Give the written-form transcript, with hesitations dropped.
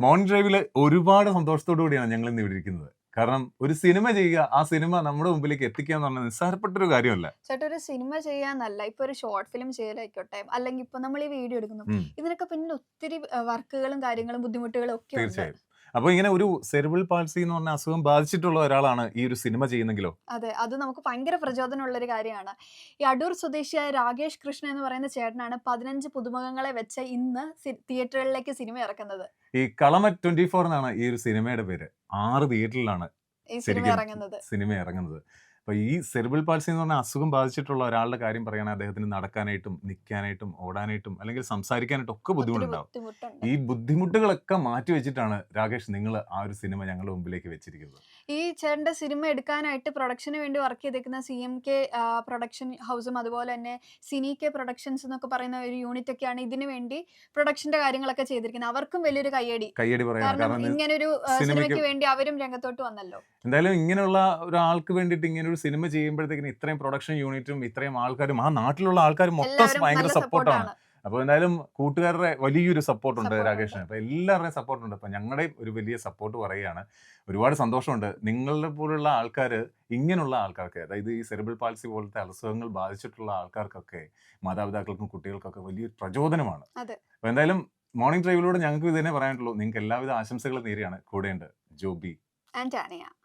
Morning ഡ്രൈവില് ഒരുപാട് സന്തോഷത്തോടു കൂടിയാണ് ഞങ്ങൾ ഇന്ന് ഇവിടെ ഇരിക്കുന്നത്. കാരണം ഒരു സിനിമ ചെയ്യുക, ആ സിനിമ നമ്മുടെ മുമ്പിലേക്ക് എത്തിക്കുക എന്ന് പറഞ്ഞാൽ നിസ്സാരപ്പെട്ടൊരു കാര്യമല്ല. ചേട്ടാ ഒരു സിനിമ ചെയ്യാന്നല്ല, ഇപ്പൊ ഒരു ഷോർട്ട് ഫിലിം ചെയ്യലായിക്കോട്ടെ, അല്ലെങ്കിൽ ഇപ്പൊ നമ്മൾ ഈ വീഡിയോ എടുക്കുന്നു, ഉം, ഇതിനൊക്കെ പിന്നിൽ ഒത്തിരി വർക്കുകളും കാര്യങ്ങളും ബുദ്ധിമുട്ടുകളും ഒക്കെ ഉണ്ട്. തീർച്ചയായും. അപ്പൊ ഇങ്ങനെ ഒരു സെറിബ്രൽ പാൾസി എന്ന് പറഞ്ഞ അസുഖം ബാധിച്ചിട്ടുള്ള ഒരാളാണ് ഈ ഒരു സിനിമ ചെയ്യുന്നെങ്കിലോ. അതെ, അത് നമുക്ക് ഭയങ്കര പ്രചോദനമുള്ള ഒരു കാര്യമാണ്. ഈ അടൂർ സ്വദേശിയായ രാകേഷ് കൃഷ്ണ എന്ന് പറയുന്ന ചേട്ടനാണ് 15 പുതുമുഖങ്ങളെ വെച്ച് ഇന്ന് തിയേറ്ററുകളിലേക്ക് സിനിമ ഇറക്കുന്നത്. ഈ കളമറ്റ് 24 എന്നാണ് ഈ ഒരു സിനിമയുടെ പേര്. 6 തിയേറ്ററിലാണ് ഈ സിനിമ ശരിക്കും ഇറങ്ങുന്നത്. സിനിമ ഇറങ്ങുന്നത്. അപ്പൊ ഈ സെറിബ്രൽ പാൾസി എന്ന് പറഞ്ഞ അസുഖം ബാധിച്ചിട്ടുള്ള ഒരാളുടെ കാര്യം പറയുകയാണെങ്കിൽ അദ്ദേഹത്തിന് നടക്കാനായിട്ടും നിൽക്കാനായിട്ടും ഓടാനായിട്ടും അല്ലെങ്കിൽ സംസാരിക്കാനായിട്ടും ഒക്കെ ഒത്തിരി ബുദ്ധിമുട്ടുണ്ടാവും. ബുദ്ധിമുട്ടുണ്ട്. ഈ ബുദ്ധിമുട്ടുകളൊക്കെ മാറ്റി വെച്ചിട്ടാണ് രാകേഷ് നിങ്ങൾ ആ ഒരു സിനിമ ഞങ്ങളുടെ മുമ്പിലേക്ക് വെച്ചിരിക്കുന്നത്. ഈ ചേട്ടന്റെ സിനിമ എടുക്കാനായിട്ട് പ്രൊഡക്ഷന് വേണ്ടി വർക്ക് ചെയ്തേക്കുന്ന CMK പ്രൊഡക്ഷൻ ഹൗസും അതുപോലെ തന്നെ സിനി കെ പ്രൊഡക്ഷൻസ് എന്നൊക്കെ പറയുന്ന ഒരു യൂണിറ്റ് ഒക്കെയാണ് ഇതിനു വേണ്ടി പ്രൊഡക്ഷന്റെ കാര്യങ്ങളൊക്കെ ചെയ്തിരിക്കുന്നത്. അവർക്കും വലിയൊരു കയ്യടി. കയ്യടി പറയാണ്. കാരണം കാരണം ഇങ്ങനൊരു സിനിമയ്ക്ക് സിനിമയ്ക്ക് വേണ്ടി അവരും രംഗത്തോട്ട് വന്നല്ലോ. എന്തായാലും ഇങ്ങനെയുള്ള ഒരാൾക്ക് വേണ്ടിയിട്ട് ഇങ്ങനെ ഒരു സിനിമ ചെയ്യുമ്പോഴത്തേക്കിന് ഇത്രയും പ്രൊഡക്ഷൻ യൂണിറ്റും ഇത്രയും ആൾക്കാരും ആ നാട്ടിലുള്ള ആൾക്കാരും മൊത്തം എല്ലാവരും ഭയങ്കര നല്ല സപ്പോർട്ടാണ്. സപ്പോർട്ടാണ്. അപ്പോൾ എന്തായാലും കൂട്ടുകാരുടെ വലിയൊരു സപ്പോർട്ട് ഉണ്ട് സപ്പോർട്ടുണ്ട്. രാകേഷിന്. അപ്പോൾ എല്ലാവരുടെയും സപ്പോർട്ട് ഉണ്ട്. അപ്പോൾ ഞങ്ങളുടെയും ഒരു വലിയ സപ്പോർട്ട് പറയുകയാണ്. ഒരുപാട് സന്തോഷമുണ്ട്. നിങ്ങളുടെ പോലുള്ള ആൾക്കാർ ഇങ്ങനെയുള്ള ആൾക്കാർക്ക്, അതായത് ഈ സെറിബ്രൽ പാൾസി പോലത്തെ അസുഖങ്ങൾ ബാധിച്ചിട്ടുള്ള ആൾക്കാർക്കൊക്കെ, മാതാപിതാക്കൾക്കും കുട്ടികൾക്കൊക്കെ വലിയൊരു പ്രചോദനമാണ്. അതെ. അപ്പോൾ എന്തായാലും മോർണിംഗ് ഡ്രൈവിലൂടെ ഞങ്ങൾക്ക് ഇത് തന്നെ പറയാനുള്ളൂ. നിങ്ങൾക്ക് എല്ലാവിധ ആശംസകളും നേരെയാണ്. കൂടെയുണ്ട് ജോബി. ആൻഡ് ടാനിയ.